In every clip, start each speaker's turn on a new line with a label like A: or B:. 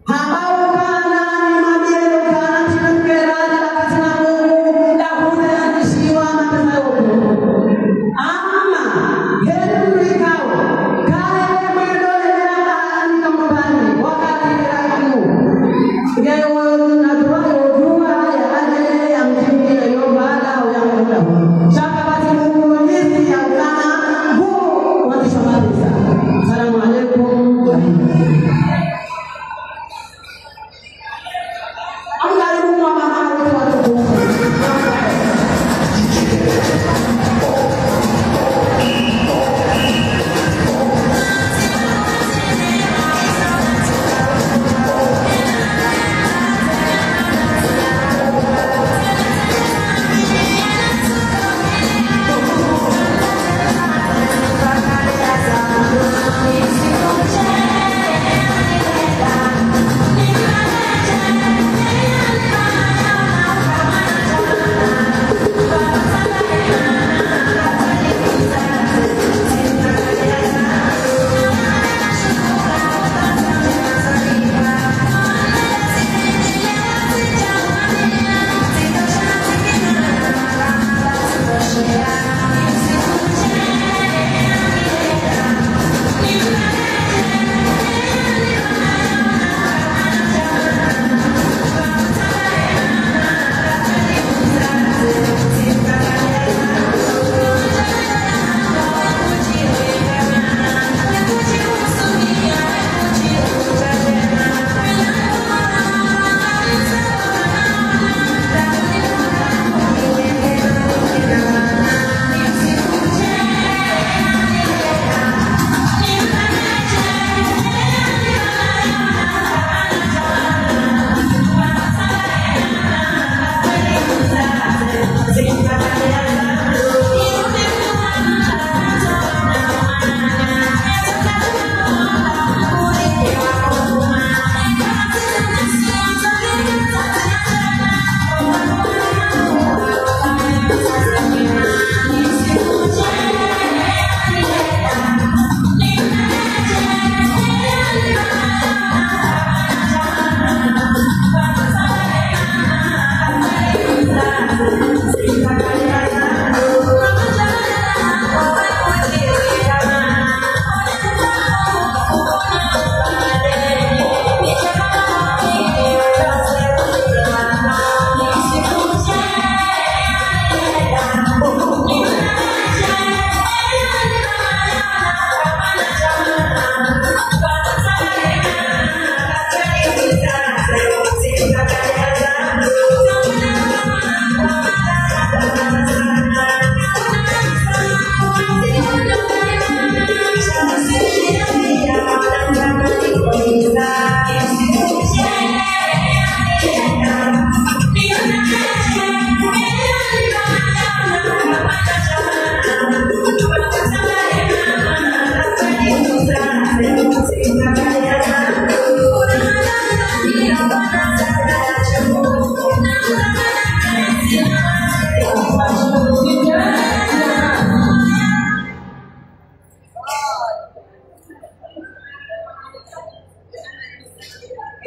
A: Habau kana ni mabielo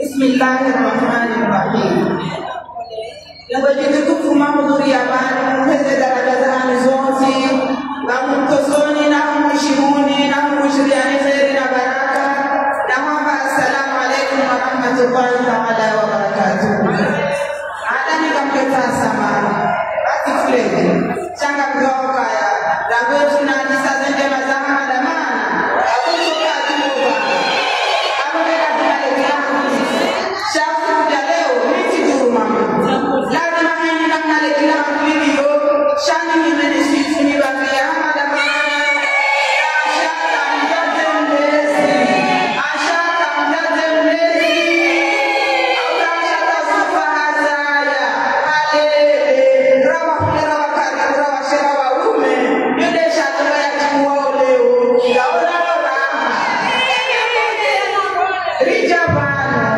A: Bismillahirrahmanirrahim. Yang begitu mahudhuri amani muheze daraja zahani zonzi na mtosoni na mheshimuni na mshiriani kheri na baraka na mwamba assalamu alaikum wa rahmatullahi ta'ala wa barakatuh. Adani kamketa samani basi fuleni changa mdogo ya dagoji na nisa zende mazaha madamana akutoka atuba amega tunaletea shafu ya leo miti duruma lazima hini namna letea video shani nimenisifu ni bakia madamana ashaka mdate mlezi ashaka sufa hazaya alele rawa kulera wakari rawa shera wa ume yude shatula ya timuwa oleo yaona raha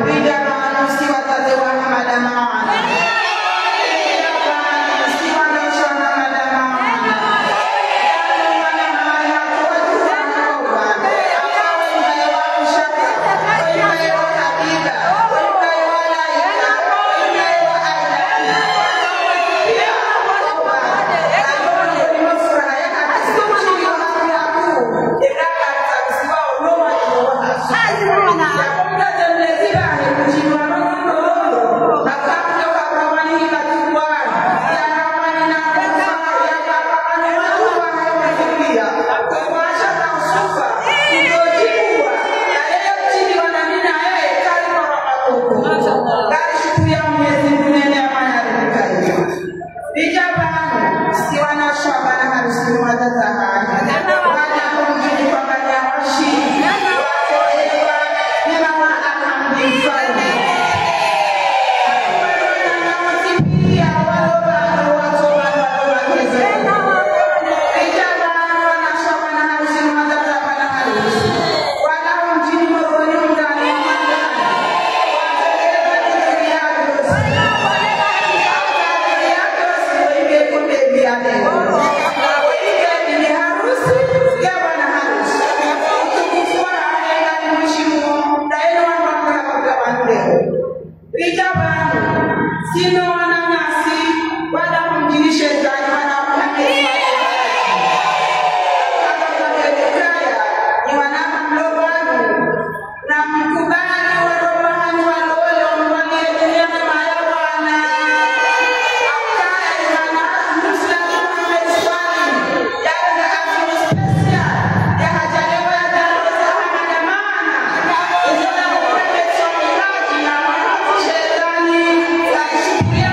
A: rijabanu siwa tate wa madamana rijabanu siwa naosha na madamana yanu manamana kuwatuwa naoba akawa imbaye wa ushaka wa imbaye wa hakika wa imbaye wa laika wa imbaye wa aina pia wakoba ayoni ulimofuraha yaka hasikumchili wa haku yaku edaka atakisiwa uloma iwa hasu yakumtate mleziba hekujiwa nono nakapta wakawani hikatuwani ya ramani na kufa ya kakawani watuwa hayomefikia kukwasha na usufa kutojiwa ya leo chini wanamina kari maramakuku kari shuku ya mwezi mnene ya manarikaya rijabanu siwana shwabana harusi mwatatahani wala kumjini kwa bani ya washi wakoewa nemawa akamdifani pia walobano watobano walowakezo rijabanu wanashwabana harusi mwatatahana harusi wala kumjini moroni mdani wa mandani watekeleza kuturi yagosi akadiri yagosi wenge kutebi ya leo wenge bibi harusi ya bwana harusi utukufu wa ahenga ni mwishimu daeno wanwakura wakabandu leo rijabanu sino wanangasi wala kumjini shetani wana kuhamiri wakakakakekaya ni wanama mlobanu na mkubali warobahani walole wamwaliyejelea mema ya Bwana akaya ni wana Muslim Muhammad Swali yaga afimu special ya hajalewa ya daroza hamadamana izona Muhammad Swali na wanatu shetani la ishukuria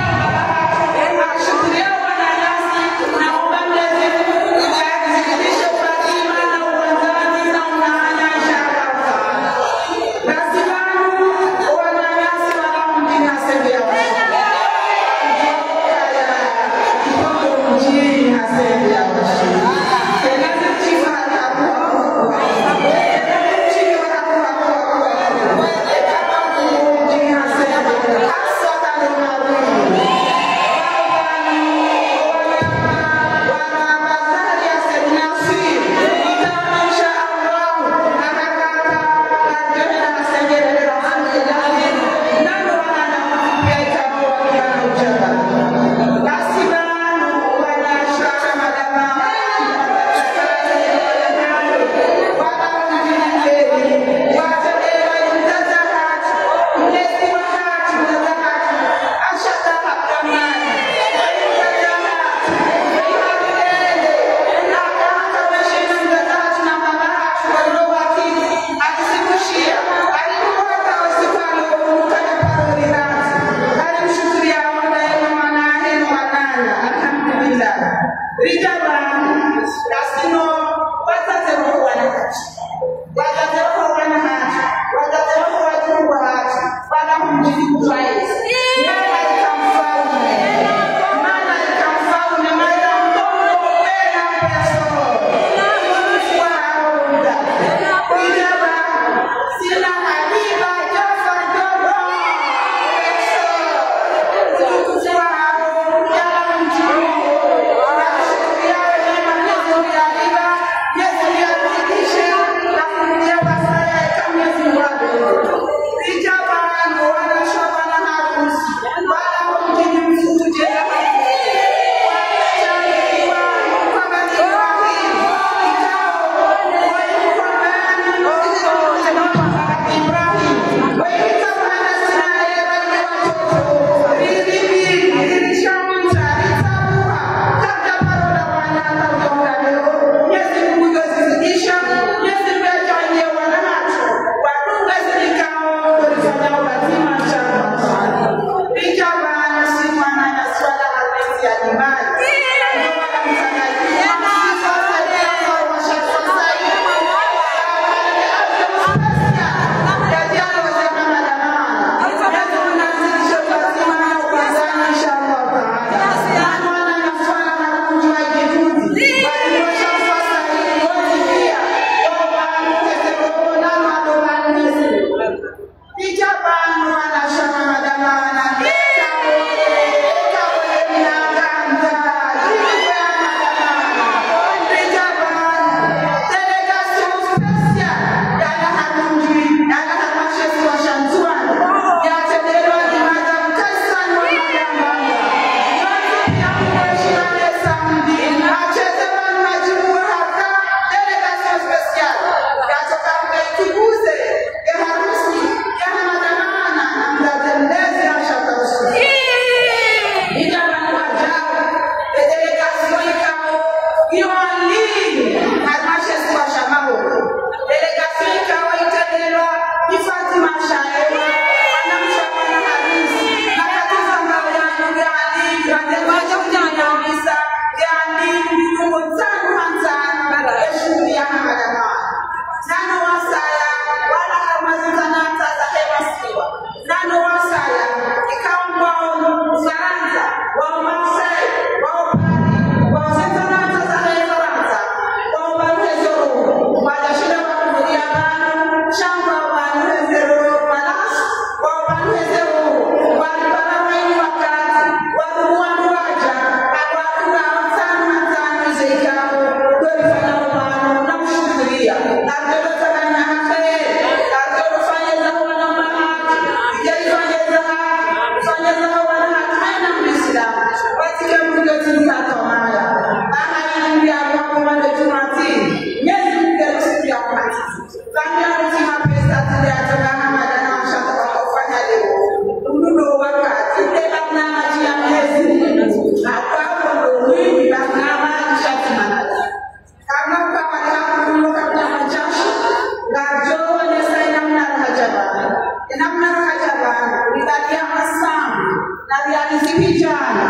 A: bantu libadia masambu nalializipijana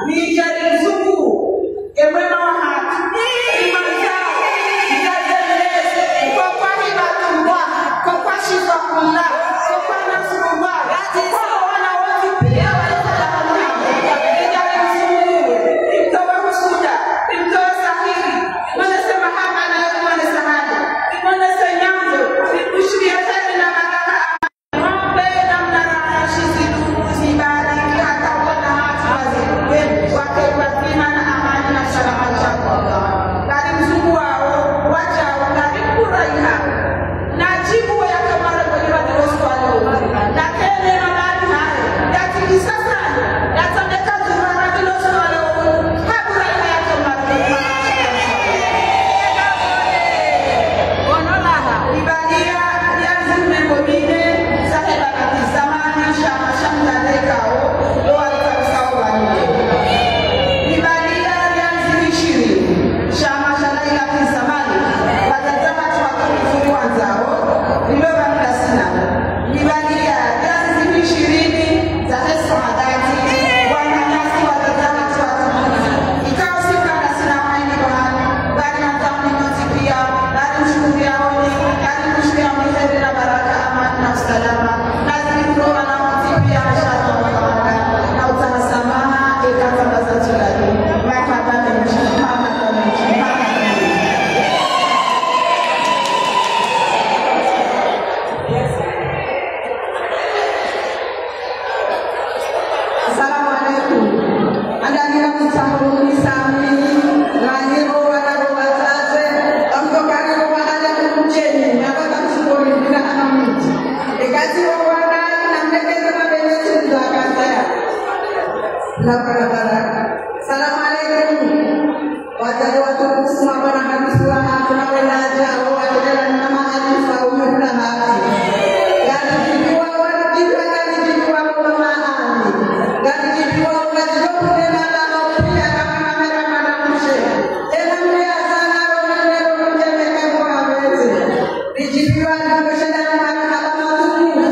A: lijali mzungu emwema wa hatu imamzao nikazeleze kwa kwani batumbwa kwa kwa shifa kula kwa kwa nasurumba kwa wana wote pia walikuwa lijali mzungu imtoa husuda imtoa sahiri wanasema hapa na yote wanasahadi wanasema nyanzo kushiria tani na baraka ng'ombe na mnara shizidu zibariki hata wana hatu wazee wake watima na amani na salama chako kari mzungu wao wachao kari kuraiha na jibu ya kamara kwenye wadirosu walo na kene mabari hayo yati kisasani yatameka zurara dirosu walo hakuraiha ya kamara ibadia yanzume ngomine saheba katizamani shama shamda dekao doa itakisao wanyume ibadia yanzimishiri shama shalaila kizamani watazama tuwakufuri wanzao liloba mdasina ibadia yanzimishirini za heso hadati wananyasi watazama tuwatumuni ikao sika mdasina waini bahani gari na tauni noti pia gari mshukuria oni gari mshukuria miheri na baraka amani na usalama gari mkurowa na moti pia mshaka wakawaka na utahasamaha ikatangaza tulani mahaba menji mahaba menji mahaba menji. Assalamualaikum. Anda kira micamuruni sami ngiro wana wazaze amtokani kwa haja kumcheni napata msukuri bila anamiti ekati wana na mtekeze mabelezi za kaya na barabara. Assalamualaikum. Wajaji watu semua bana hadis wa tunaweza jao wajadala na mahali fa umepula hati gari jibiwa wajibiwa gari jibiwa kwa mahali gari jibiwa wajibiwa na na pia kama kamera mana mshe tena mbaya sana roho mjemeka kwa mwenzi jibiwa na mshana na alama nzuri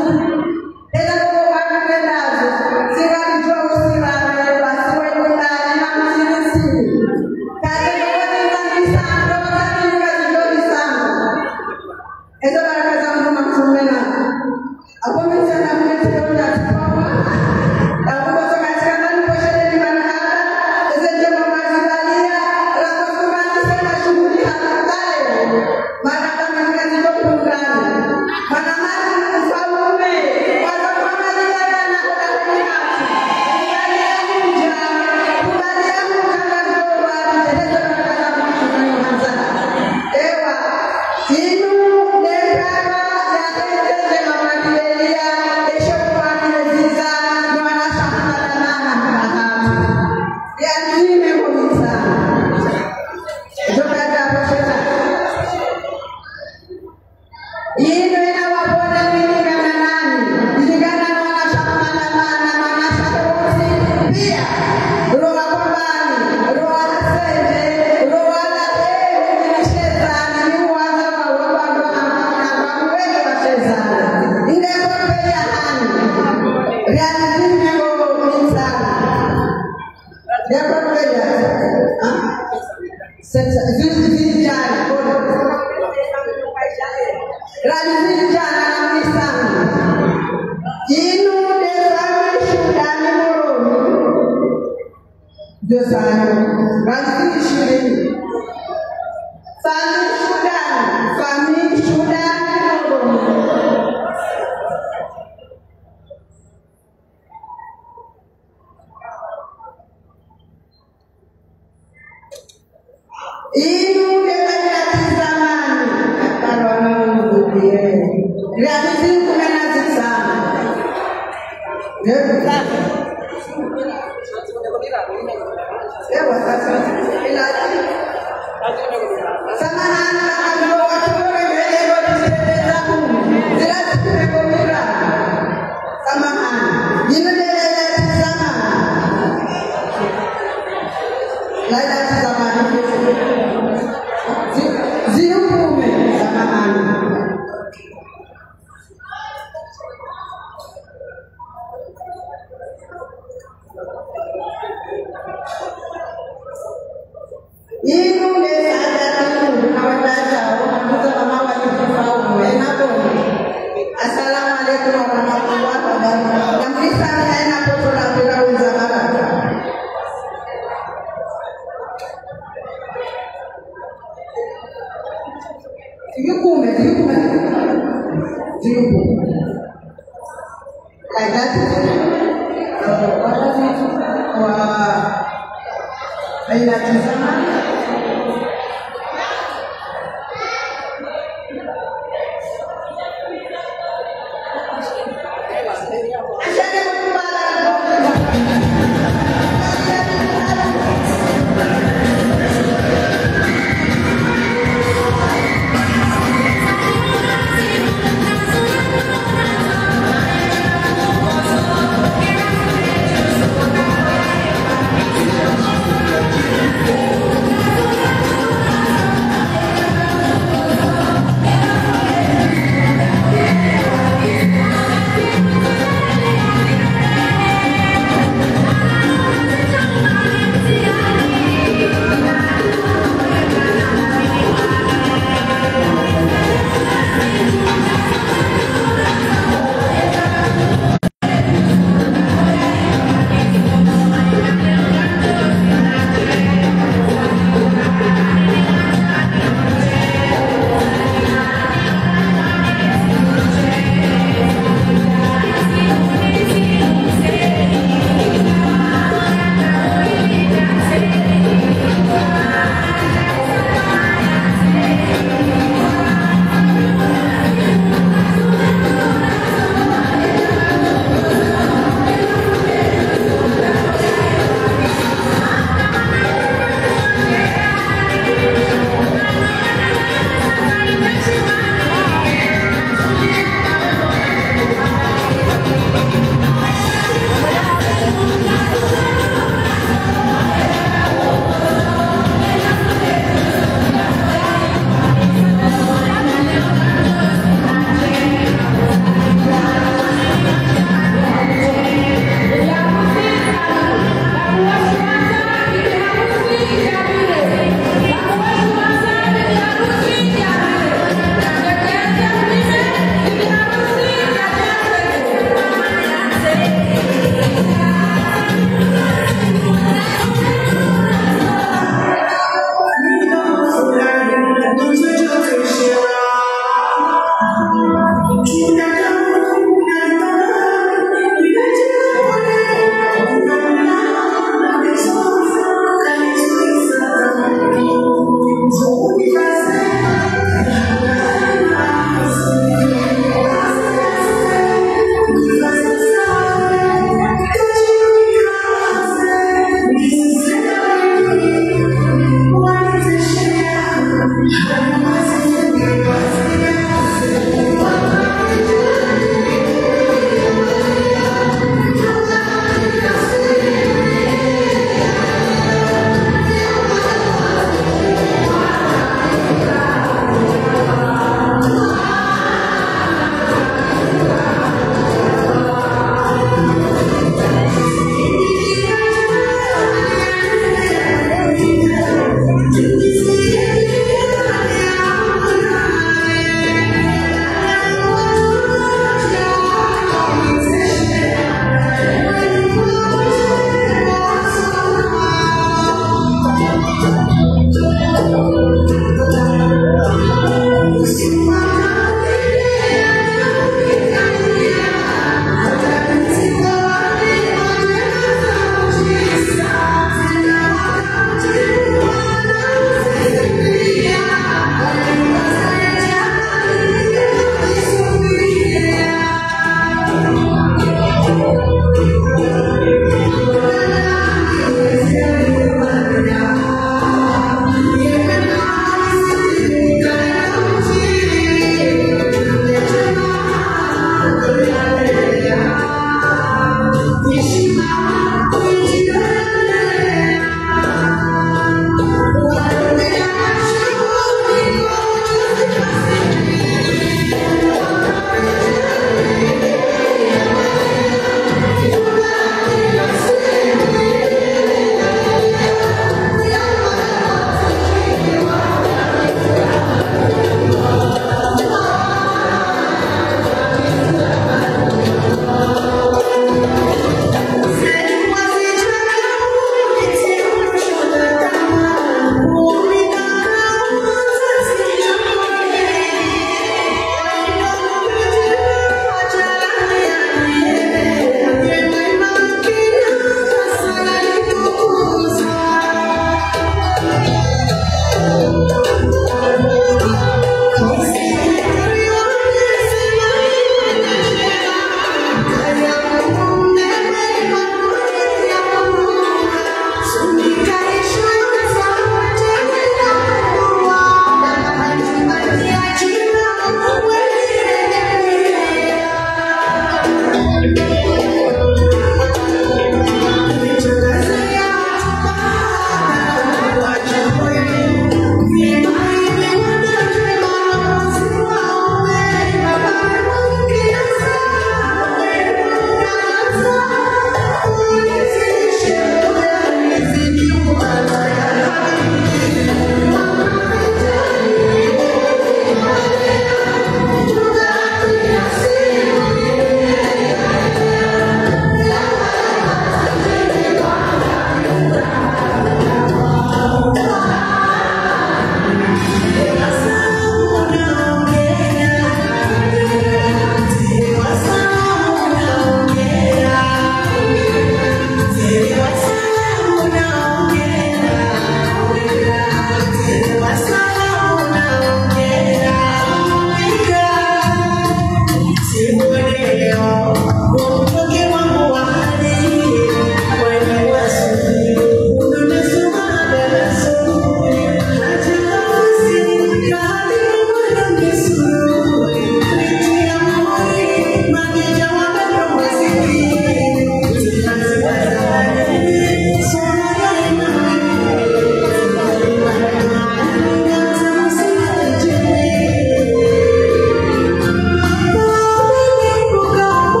A: tena kwa watu wendazo sigari jua usirane basi wewe ndani na msinisi kazi kwa nini sana kazi sana ezo baraka za Mungu mtumena hapo mchana mmetuona tupawa hapo katika ndani kwa shule bana hapa ezo jamaa mazibalia rafa kumani sana shughuli hapa mara kama kazi kwa programu mara mara mfaume wala kama jana na kudai hapa ndani ya mja kubali ya mja na kwa ezo baraka za Mungu mtumena ewa inu nekara ya mamadhilia esho kwa niziza ni wanashahada na hahamu ya nime kumisa joka hapo sasa inu inawapona mimi kama nani ilingana na wanashahada na wanashahada pia roho kwambani roho aseje roho la ni shetani ni uanza wa wabando na wengi wa shetani ndio kwa ya hani realizing ndio msana ndio kwa ya sasa vipi jana realizing jana na msana inu de shudani moro ndio sana realizing shudani family Sudan inu dekati zamani kalau orang dia realisasi kumena sana Assalamualaikum warahmatullahi wabarakatuh. Yang bisa enak putra Firaun Zakaria. Yukume. Like that. Wah. Aina tizama.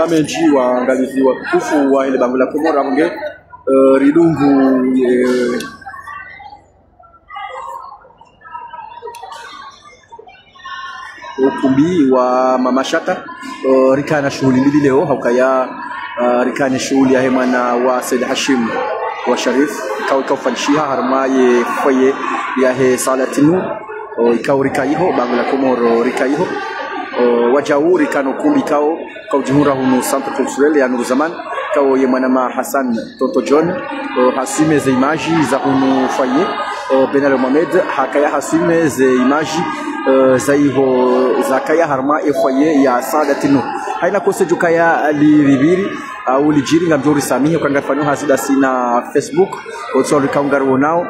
B: Menji waangalizi watukufu wa ile bango la Komora munge ridungu ukumbi wa mamashaka rikana shughuli mbili leo haukaya rikana shughuli ya mwana wa Said Hashim wa Sharif ikao fanishiha harmaye foye ya he Salatinu ikao rikaiho bango la Komoro rikaiho wajauri kano kumbi kao jihura hunu centre culturel ya Nuru Zaman kao ye mwanama Hassan Toto John hasime ze imaji za hunu foyer Benal Mohamed hakaya hasime ze imaji za hivo zakaya harma e foyer ya Sadatinu haina kose jukaya libibiri au lijiri ngamjori samihi ukangafanyo hazi dasi na Facebook otsori kaungaru nao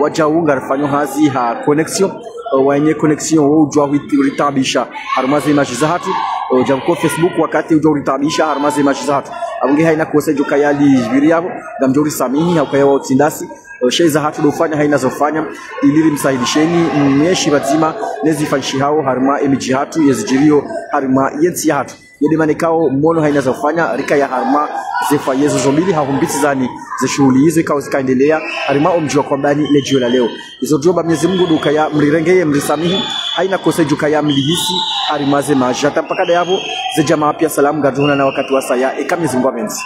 B: wajau ngarfanyo hazi ha connexion wenye connexion ujwa ritabisha harmaze imaji za hatu jamko Facebook wakati ujwa ritabisha harmaze imaji za hatu abunge haina kose jukaya libibiri yabo ngamjori samihi hakaya wautindasi shei za hatu dofanya haina zofanya iliri msahilisheni mnyeshi bazima nezifanshi hao harma emiji hatu yezijirio harma yensi ya hatu yedi manikao mono haina zofanya rika ya harma zefa yezo zombili hahumbiti zani ze shughuli hizo ikao zikaendelea harma omjua kwambani lejio la leo izo joba Mwenyezi Mungu dukaya mlirengeye mlisamihi haina kose jukaya mlihisi harma ze majata mpaka dayabo ze jamaa pia salamu gaduna na wakati wa saya Mwenyezi Mungu amenzi